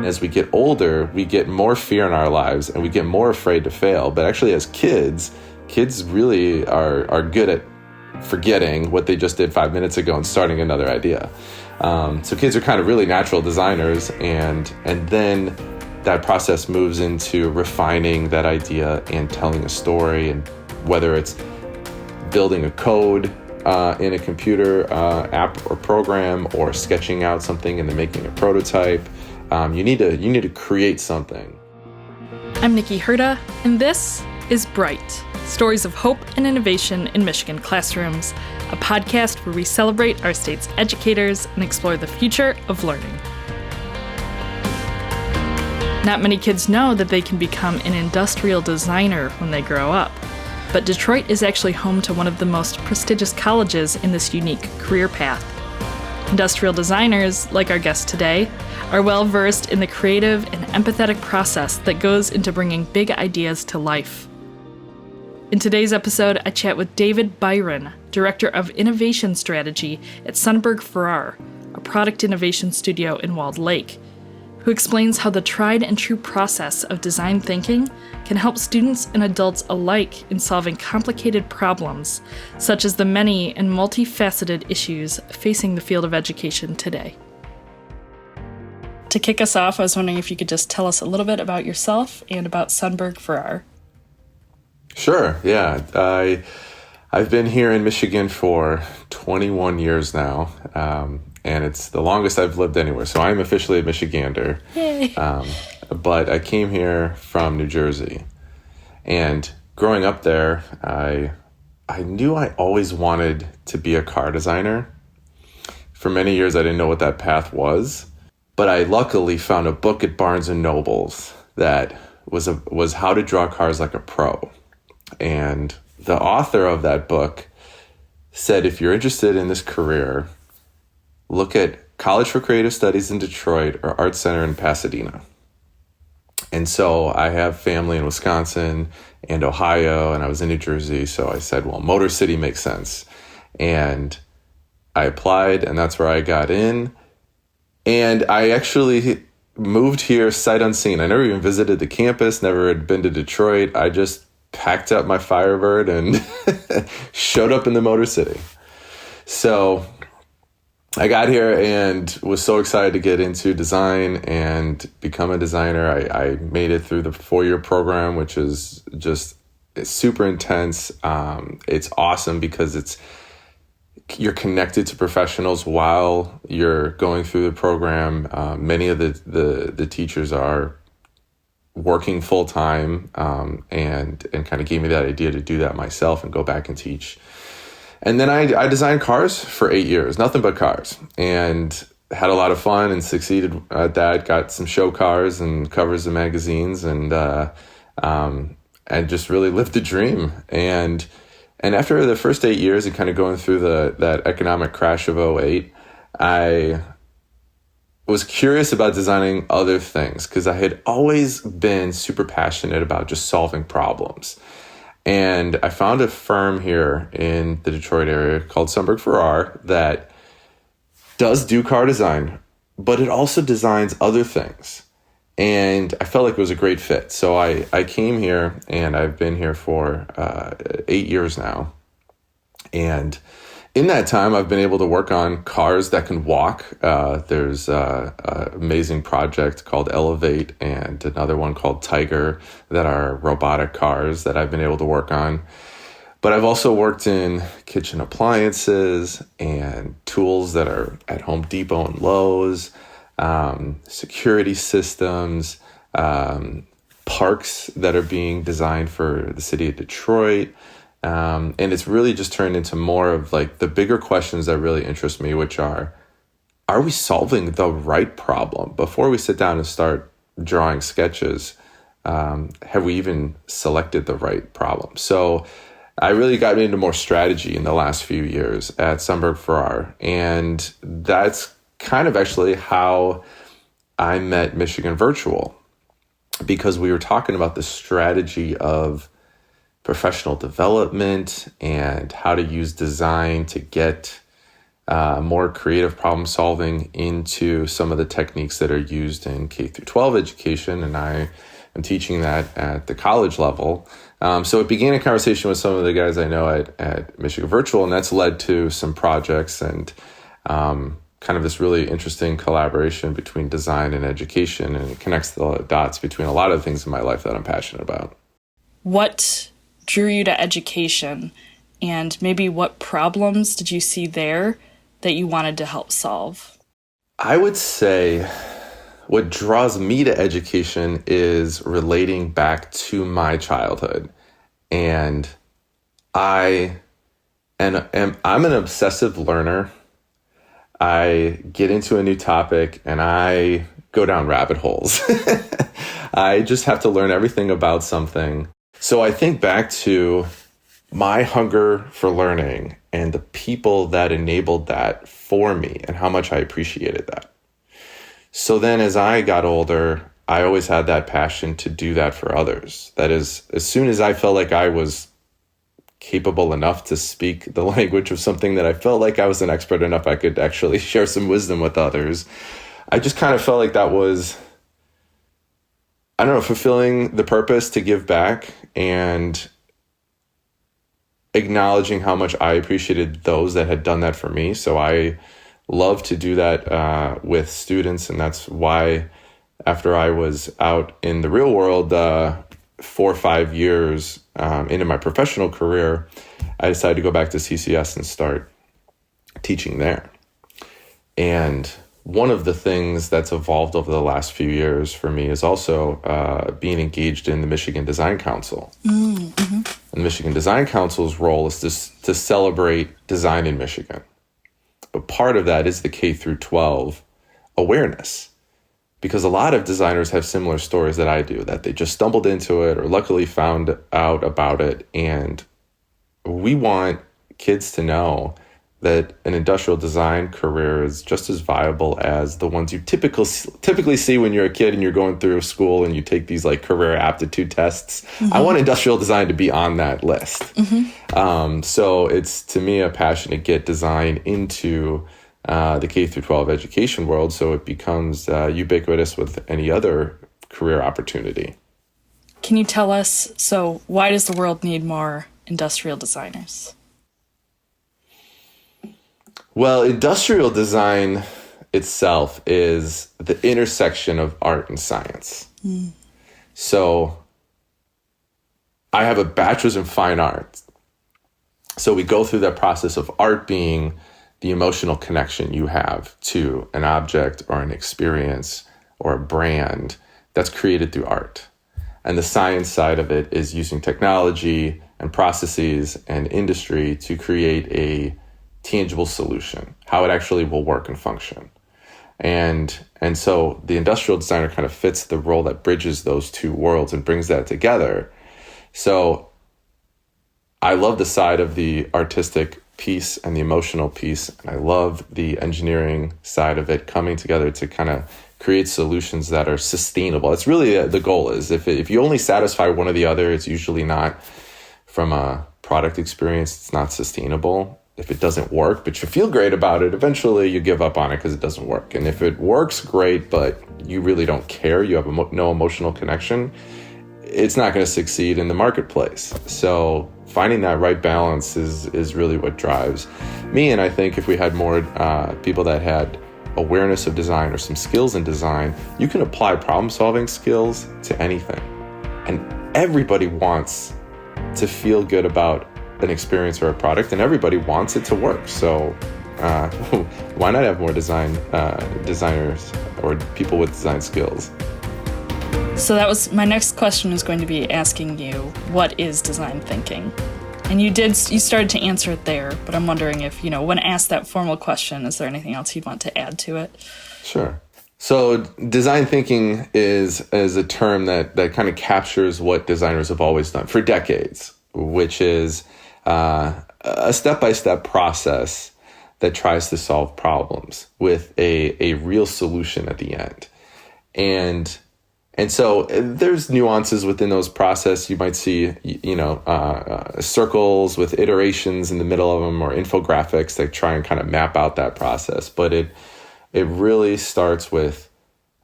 As we get older, we get more fear in our lives and we get more afraid to fail. But actually as kids really are good at forgetting what they just did 5 minutes ago and starting another idea. So kids are kind of really natural designers, and then that process moves into refining that idea and telling a story, and whether it's building a code in a computer app or program, or sketching out something and then making a prototype. You need to create something. I'm Nikki Herda, and this is Bright, Stories of Hope and Innovation in Michigan Classrooms, a podcast where we celebrate our state's educators and explore the future of learning. Not many kids know that they can become an industrial designer when they grow up, but Detroit is actually home to one of the most prestigious colleges in this unique career path. Industrial designers, like our guest today, are well versed in the creative and empathetic process that goes into bringing big ideas to life. In today's episode, I chat with David Byron, Director of Innovation Strategy at Sundberg Ferar, a product innovation studio in Walled Lake, who explains how the tried and true process of design thinking can help students and adults alike in solving complicated problems, such as the many and multifaceted issues facing the field of education today. To kick us off, I was wondering if you could just tell us a little bit about yourself and about Sundberg Ferar. Sure, yeah. I've been here in Michigan for 21 years now. And it's the longest I've lived anywhere. So I'm officially a Michigander. Yay. But I came here from New Jersey. And growing up there, I knew I always wanted to be a car designer. For many years, I didn't know what that path was. But I luckily found a book at Barnes & Noble's that was How to Draw Cars Like a Pro. And the author of that book said, if you're interested in this career, look at College for Creative Studies in Detroit or Art Center in Pasadena. And so I have family in Wisconsin and Ohio, and I was in New Jersey. So I said, well, Motor City makes sense. And I applied, and that's where I got in. And I actually moved here sight unseen. I never even visited the campus, never had been to Detroit. I just packed up my Firebird and showed up in the Motor City. So I got here and was so excited to get into design and become a designer. I made it through the 4-year program, which is it's super intense. It's awesome because you're connected to professionals while you're going through the program. Many of the teachers are working full time, and kind of gave me that idea to do that myself and go back and teach. And then I designed cars for 8 years, nothing but cars, and had a lot of fun and succeeded at that. Got some show cars and covers of magazines, and just really lived the dream. And after the first 8 years and kind of going through that economic crash of 2008, I was curious about designing other things because I had always been super passionate about just solving problems. And I found a firm here in the Detroit area called Sundberg Ferar that does do car design, but it also designs other things. And I felt like it was a great fit. So I came here, and I've been here for 8 years now. And in that time, I've been able to work on cars that can walk. There's an amazing project called Elevate and another one called Tiger that are robotic cars that I've been able to work on. But I've also worked in kitchen appliances and tools that are at Home Depot and Lowe's, security systems, parks that are being designed for the city of Detroit. And it's really just turned into more of like the bigger questions that really interest me, which are we solving the right problem? Before we sit down and start drawing sketches, have we even selected the right problem? So I really got into more strategy in the last few years at Sundberg Ferar. And that's kind of actually how I met Michigan Virtual, because we were talking about the strategy of professional development and how to use design to get more creative problem solving into some of the techniques that are used in K through 12 education, and I am teaching that at the college level. So it began a conversation with some of the guys I know at Michigan Virtual, and that's led to some projects and kind of this really interesting collaboration between design and education, and it connects the dots between a lot of things in my life that I'm passionate about. What drew you to education, and maybe what problems did you see there that you wanted to help solve? I would say what draws me to education is relating back to my childhood. And I'm an obsessive learner. I get into a new topic and I go down rabbit holes. I just have to learn everything about something. So I think back to my hunger for learning and the people that enabled that for me and how much I appreciated that. So then as I got older, I always had that passion to do that for others. That is, as soon as I felt like I was capable enough to speak the language of something that I felt like I was an expert enough, I could actually share some wisdom with others. I just kind of felt like that was, I don't know, fulfilling the purpose to give back and acknowledging how much I appreciated those that had done that for me. So I love to do that with students. And that's why after I was out in the real world 4 or 5 years into my professional career, I decided to go back to CCS and start teaching there. And one of the things that's evolved over the last few years for me is also being engaged in the Michigan Design Council. Mm-hmm. And the Michigan Design Council's role is to celebrate design in Michigan. But part of that is the K through 12 awareness. Because a lot of designers have similar stories that I do, that they just stumbled into it or luckily found out about it. And we want kids to know that an industrial design career is just as viable as the ones you typically see when you're a kid and you're going through school and you take these like career aptitude tests. Mm-hmm. I want industrial design to be on that list. Mm-hmm. So it's, to me, a passion to get design into the K through 12 education world, so it becomes ubiquitous with any other career opportunity. Can you tell us, so why does the world need more industrial designers? Well, industrial design itself is the intersection of art and science. Mm. So I have a bachelor's in fine arts. So we go through that process of art being the emotional connection you have to an object or an experience or a brand that's created through art. And the science side of it is using technology and processes and industry to create a tangible solution, how it actually will work and function. And so the industrial designer kind of fits the role that bridges those two worlds and brings that together. So I love the side of the artistic piece and the emotional piece, and I love the engineering side of it coming together to kind of create solutions that are sustainable. That's really the goal. Is if you only satisfy one or the other, it's usually not, from a product experience, it's not sustainable. If it doesn't work, but you feel great about it, eventually you give up on it because it doesn't work. And if it works, great, but you really don't care, you have no emotional connection, it's not going to succeed in the marketplace. So finding that right balance is really what drives me. And I think if we had more people that had awareness of design or some skills in design, you can apply problem-solving skills to anything. And everybody wants to feel good about an experience or a product, and everybody wants it to work. So why not have more designers or people with design skills? So that was my next question, was going to be asking you, what is design thinking? And you started to answer it there, but I'm wondering if, when asked that formal question, is there anything else you'd want to add to it? Sure. So design thinking is a term that kind of captures what designers have always done for decades, which is a step-by-step process that tries to solve problems with a real solution at the end. And And so there's nuances within those process. You might see, circles with iterations in the middle of them, or infographics that try and kind of map out that process. But it really starts with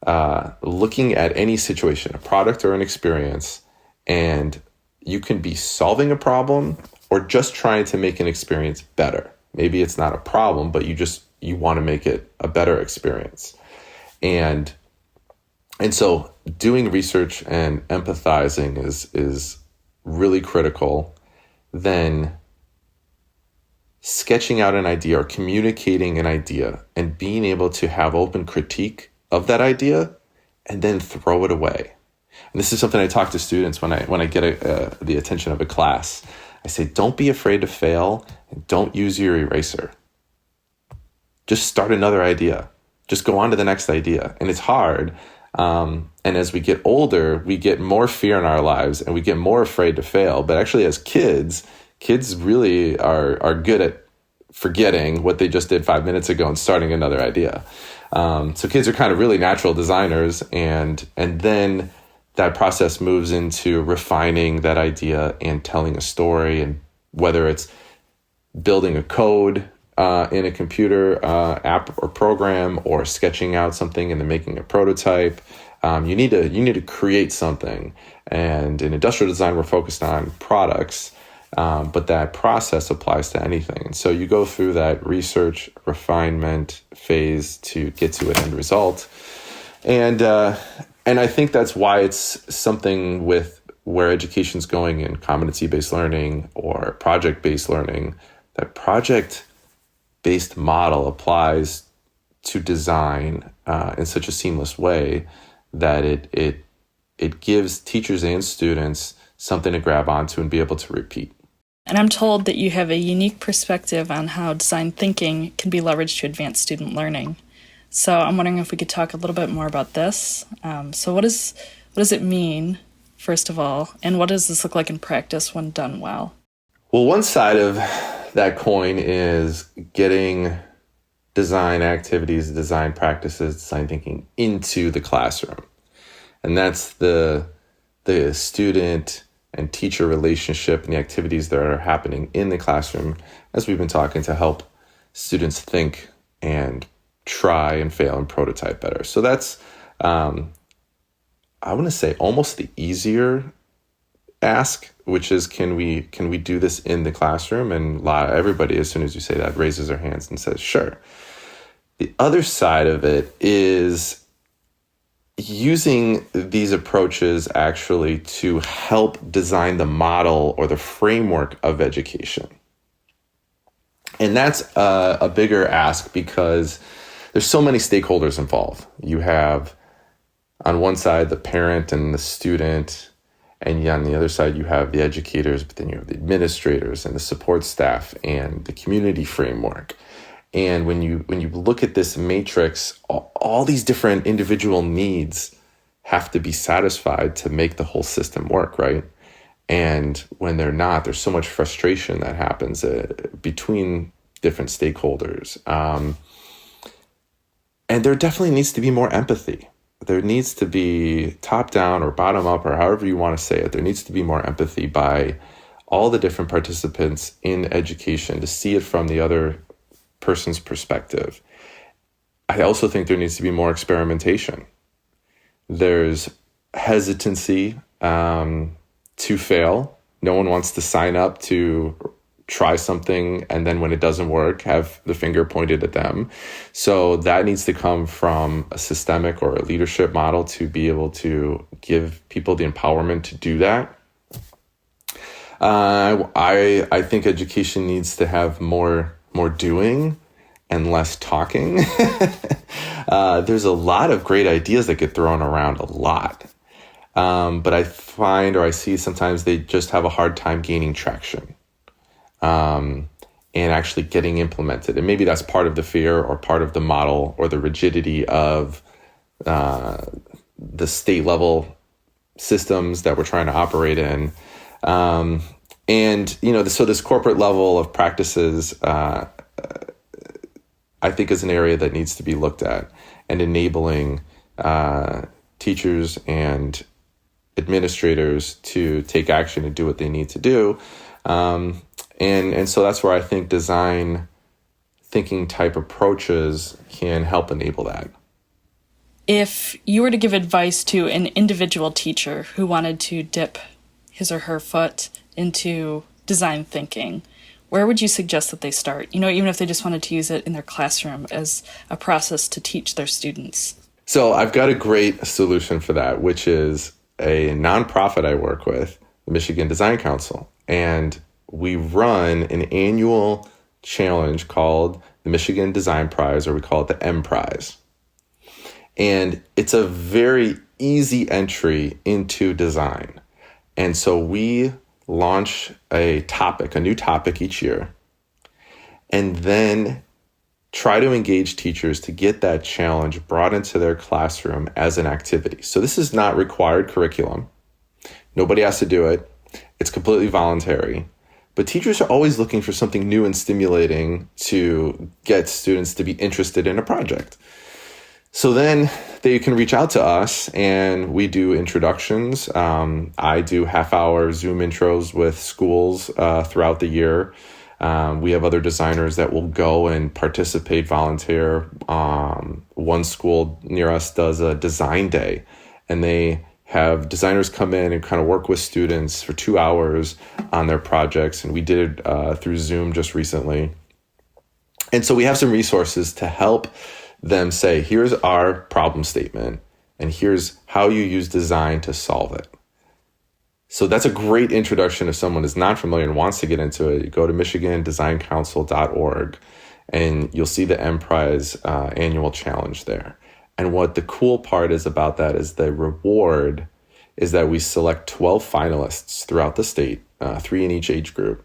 looking at any situation, a product or an experience, and you can be solving a problem or just trying to make an experience better. Maybe it's not a problem, but you want to make it a better experience. And so doing research and empathizing is really critical. Then sketching out an idea or communicating an idea and being able to have open critique of that idea and then throw it away. And this is something I talk to students when I get the attention of a class. I say, don't be afraid to fail and don't use your eraser. Just start another idea. Just go on to the next idea. And it's hard. And as we get older, we get more fear in our lives and we get more afraid to fail. But actually, as kids really are good at forgetting what they just did 5 minutes ago and starting another idea. So kids are kind of really natural designers. And then that process moves into refining that idea and telling a story. And whether it's building a code in a computer app or program, or sketching out something and then making a prototype, you need to create something. And in industrial design, we're focused on products, but that process applies to anything. And so you go through that research refinement phase to get to an end result. And I think that's why it's something with where education's going in competency-based learning or project-based learning. That project-based model applies to design in such a seamless way that it gives teachers and students something to grab onto and be able to repeat. And I'm told that you have a unique perspective on how design thinking can be leveraged to advance student learning. So I'm wondering if we could talk a little bit more about this. So what does it mean, first of all, and what does this look like in practice when done well? Well, one side of that coin is getting design activities, design practices, design thinking into the classroom. And that's the student and teacher relationship and the activities that are happening in the classroom, as we've been talking, to help students think and try and fail and prototype better. So that's, I want to say, almost the easier ask, which is, can we do this in the classroom? And everybody, as soon as you say that, raises their hands and says, sure. The other side of it is using these approaches actually to help design the model or the framework of education. And that's a bigger ask because there's so many stakeholders involved. You have, on one side, the parent and the student, and on the other side, you have the educators, but then you have the administrators and the support staff and the community framework. And when you look at this matrix, all these different individual needs have to be satisfied to make the whole system work, right? And when they're not, there's so much frustration that happens between different stakeholders. And there definitely needs to be more empathy. There needs to be top down or bottom up, or however you want to say it. There needs to be more empathy by all the different participants in education to see it from the other person's perspective. I also think there needs to be more experimentation. There's hesitancy to fail. No one wants to sign up to try something and then when it doesn't work, have the finger pointed at them. So that needs to come from a systemic or a leadership model to be able to give people the empowerment to do that. I think education needs to have more doing and less talking. There's a lot of great ideas that get thrown around a lot. But I find, or I see sometimes, they just have a hard time gaining traction and actually getting implemented. And maybe that's part of the fear or part of the model or the rigidity of the state level systems that we're trying to operate in. So this corporate level of practices, I think, is an area that needs to be looked at, and enabling teachers and administrators to take action and do what they need to do. And so that's where I think design thinking type approaches can help enable that. If you were to give advice to an individual teacher who wanted to dip his or her foot into design thinking, where would you suggest that they start? Even if they just wanted to use it in their classroom as a process to teach their students. So I've got a great solution for that, which is a nonprofit I work with, the Michigan Design Council. And we run an annual challenge called the Michigan Design Prize, or we call it the M Prize. And it's a very easy entry into design. And so we launch a new topic each year, and then try to engage teachers to get that challenge brought into their classroom as an activity. So this is not required curriculum. Nobody has to do it. It's completely voluntary. But teachers are always looking for something new and stimulating to get students to be interested in a project. So then they can reach out to us, and we do introductions. I do half-hour Zoom intros with schools throughout the year. We have other designers that will go and participate, volunteer. One school near us does a design day, and they have designers come in and kind of work with students for 2 hours on their projects. And we did it through Zoom just recently. And so we have some resources to help them say, here's our problem statement, and here's how you use design to solve it. So that's a great introduction if someone is not familiar and wants to get into it. You go to michiganddesigncouncil.org, and you'll see the M Prize annual challenge there. And what the cool part is about that is the reward is that we select 12 finalists throughout the state, 3 in each age group.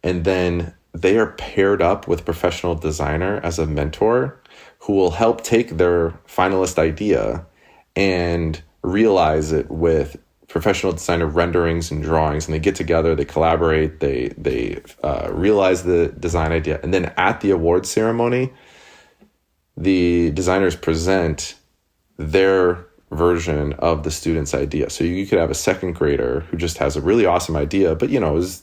And then they are paired up with a professional designer as a mentor who will help take their finalist idea and realize it with professional designer renderings and drawings. And they get together, they collaborate, they realize the design idea. And then at the awards ceremony, the designers present their version of the student's idea. So you could have a second grader who just has a really awesome idea, but is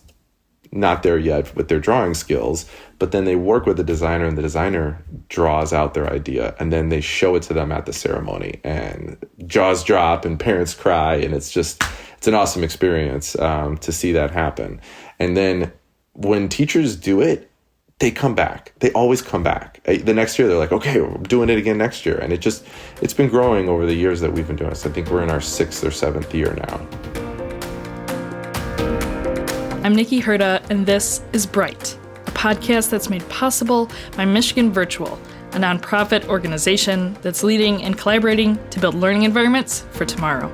not there yet with their drawing skills, but then they work with the designer, and the designer draws out their idea, and then they show it to them at the ceremony, and jaws drop and parents cry, and it's an awesome experience to see that happen. And then when teachers do it, they come back. They always come back. The next year, they're like, okay, we're doing it again next year. And it's been growing over the years that we've been doing this. I think we're in our 6th or 7th year now. I'm Nikki Herda, and this is Bright, a podcast that's made possible by Michigan Virtual, a nonprofit organization that's leading and collaborating to build learning environments for tomorrow.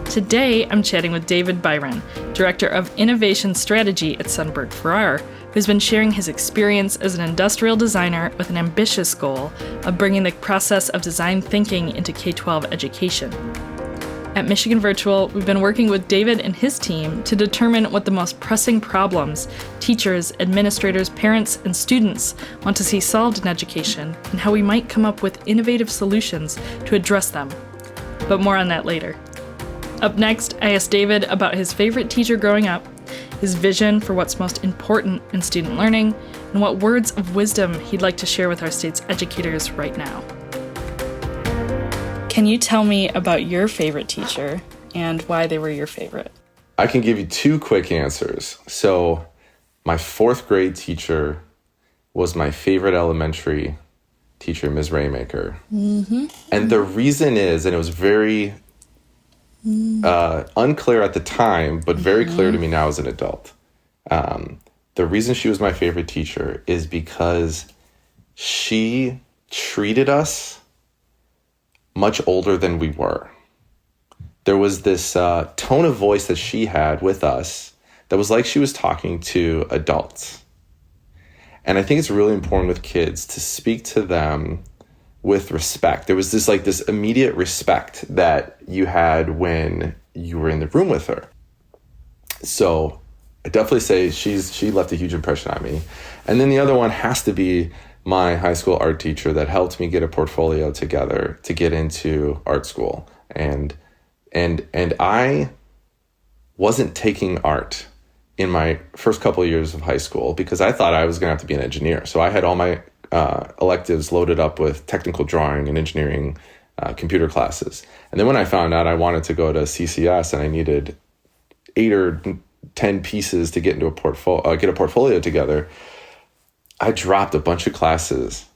Today, I'm chatting with David Byron, Director of Innovation Strategy at Sundberg Ferar, who's been sharing his experience as an industrial designer with an ambitious goal of bringing the process of design thinking into K-12 education. At Michigan Virtual, we've been working with David and his team to determine what the most pressing problems teachers, administrators, parents, and students want to see solved in education, and how we might come up with innovative solutions to address them. But more on that later. Up next, I asked David about his favorite teacher growing up, his vision for what's most important in student learning, and what words of wisdom he'd like to share with our state's educators right now. Can you tell me about your favorite teacher and why they were your favorite? I can give you 2 quick answers. So my 4th grade teacher was my favorite elementary teacher, Ms. Raymaker. Mm-hmm. And the reason is, and it was very unclear at the time, but very clear to me now as an adult. The reason she was my favorite teacher is because she treated us much older than we were. There was this tone of voice that she had with us that was like she was talking to adults. And I think it's really important with kids to speak to them with respect. There was this immediate respect that you had when you were in the room with her. So I definitely say she left a huge impression on me. And then the other one has to be my high school art teacher that helped me get a portfolio together to get into art school. And I wasn't taking art in my first couple of years of high school because I thought I was going to have to be an engineer. So I had all my electives loaded up with technical drawing and engineering computer classes. And then when I found out I wanted to go to CCS and I needed 8 or 10 pieces to get into get a portfolio together, I dropped a bunch of classes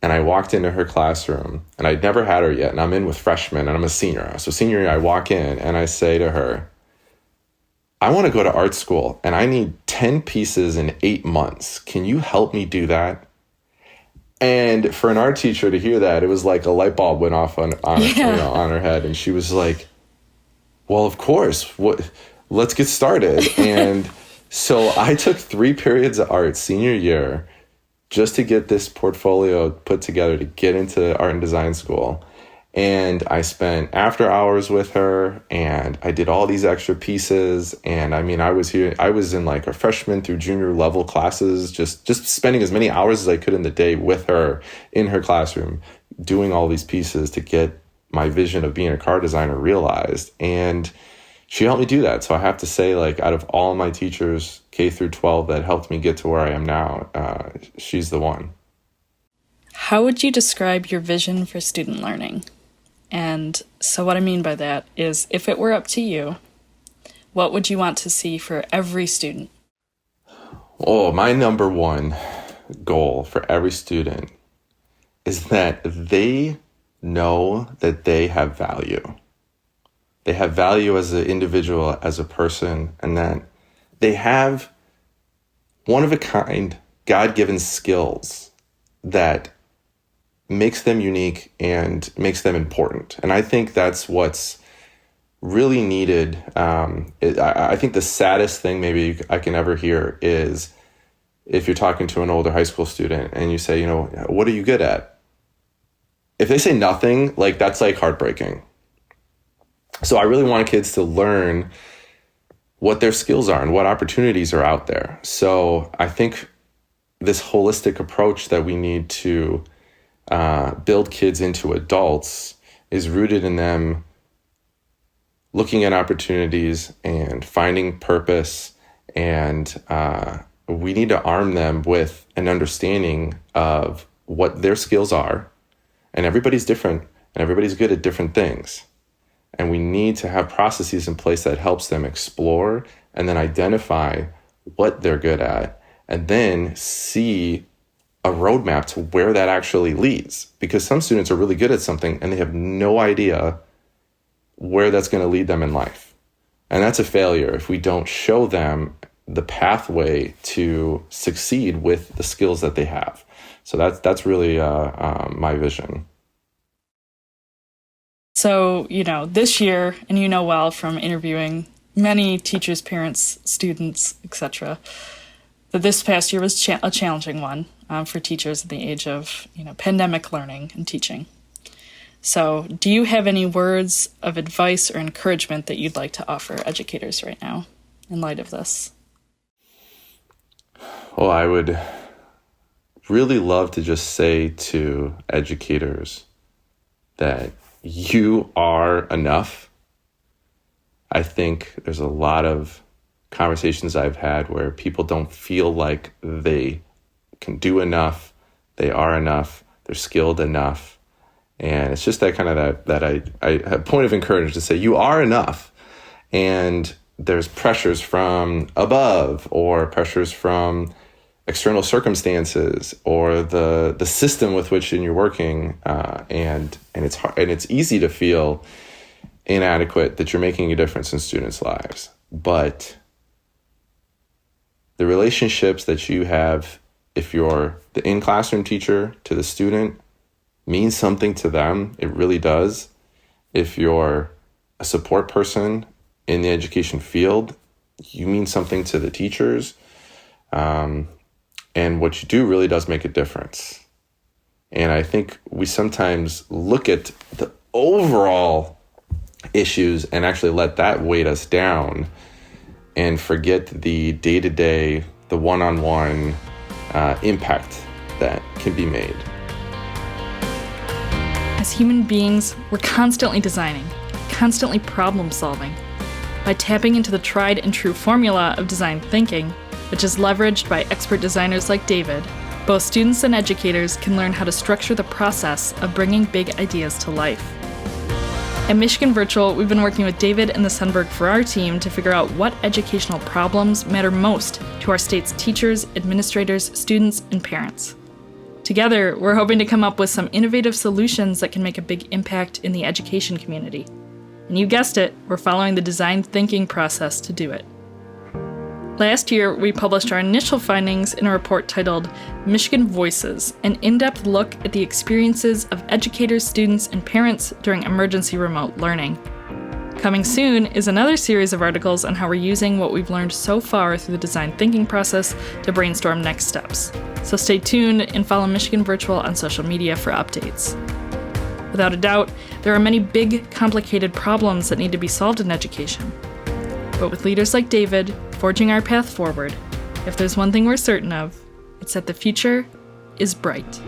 and I walked into her classroom, and I'd never had her yet. And I'm in with freshmen and I'm a senior. So senior year, I walk in and I say to her, I want to go to art school and I need 10 pieces in 8 months. Can you help me do that? And for an art teacher to hear that, it was like a light bulb went off on her head. And she was like, well, of course, let's get started. And so I took 3 periods of art senior year just to get this portfolio put together to get into art and design school. And I spent after hours with her and I did all these extra pieces. And I mean, I was in like a freshman through junior level classes, just spending as many hours as I could in the day with her in her classroom, doing all these pieces to get my vision of being a car designer realized. And she helped me do that. So I have to say, like, out of all my teachers, K through 12, that helped me get to where I am now, she's the one. How would you describe your vision for student learning? And so what I mean by that is, if it were up to you, what would you want to see for every student? Oh, my number one goal for every student is that they know that they have value. They have value as an individual, as a person, and that they have one-of-a-kind, God-given skills that makes them unique and makes them important. And I think that's what's really needed. I think the saddest thing maybe I can ever hear is if you're talking to an older high school student and you say, you know, what are you good at? If they say nothing, like, that's like heartbreaking. So I really want kids to learn what their skills are and what opportunities are out there. So I think this holistic approach that we need to build kids into adults is rooted in them looking at opportunities and finding purpose. And we need to arm them with an understanding of what their skills are. And everybody's different and everybody's good at different things. And we need to have processes in place that helps them explore and then identify what they're good at and then see a roadmap to where that actually leads. Because some students are really good at something and they have no idea where that's going to lead them in life. And that's a failure if we don't show them the pathway to succeed with the skills that they have. So that's really my vision. So, this year, and well from interviewing many teachers, parents, students, etc., that this past year was a challenging one for teachers in the age of, pandemic learning and teaching. So do you have any words of advice or encouragement that you'd like to offer educators right now in light of this? Well, I would really love to just say to educators that you are enough. I think there's a lot of conversations I've had where people don't feel like they can do enough, they are enough, they're skilled enough. And it's just that kind of that I point of encouragement to say you are enough. And there's pressures from above or pressures from external circumstances or the system with which you're working, and it's hard, and it's easy to feel inadequate that you're making a difference in students' lives. But the relationships that you have, if you're the in-classroom teacher to the student, means something to them. It really does. If you're a support person in the education field, you mean something to the teachers. And what you do really does make a difference. And I think we sometimes look at the overall issues and actually let that weight us down and forget the day-to-day, the one-on-one impact that can be made. As human beings, we're constantly designing, constantly problem solving. By tapping into the tried and true formula of design thinking, which is leveraged by expert designers like David, both students and educators can learn how to structure the process of bringing big ideas to life. At Michigan Virtual, we've been working with David and the Sundberg Ferar team to figure out what educational problems matter most to our state's teachers, administrators, students, and parents. Together, we're hoping to come up with some innovative solutions that can make a big impact in the education community. And you guessed it, we're following the design thinking process to do it. Last year, we published our initial findings in a report titled Michigan Voices, an in-depth look at the experiences of educators, students, and parents during emergency remote learning. Coming soon is another series of articles on how we're using what we've learned so far through the design thinking process to brainstorm next steps. So stay tuned and follow Michigan Virtual on social media for updates. Without a doubt, there are many big, complicated problems that need to be solved in education. But with leaders like David forging our path forward, if there's one thing we're certain of, it's that the future is bright.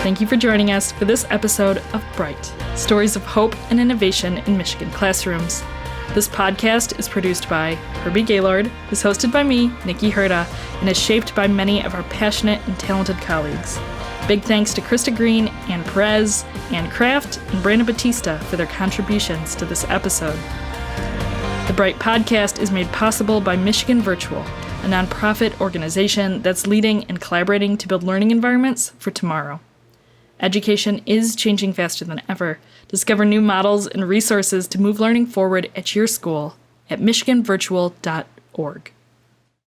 Thank you for joining us for this episode of Bright, Stories of Hope and Innovation in Michigan Classrooms. This podcast is produced by Herbie Gaylord, is hosted by me, Nikki Herda, and is shaped by many of our passionate and talented colleagues. Big thanks to Krista Green, Ann Perez, Ann Kraft, and Brandon Batista for their contributions to this episode. The Bright Podcast is made possible by Michigan Virtual, a nonprofit organization that's leading and collaborating to build learning environments for tomorrow. Education is changing faster than ever. Discover new models and resources to move learning forward at your school at michiganvirtual.org.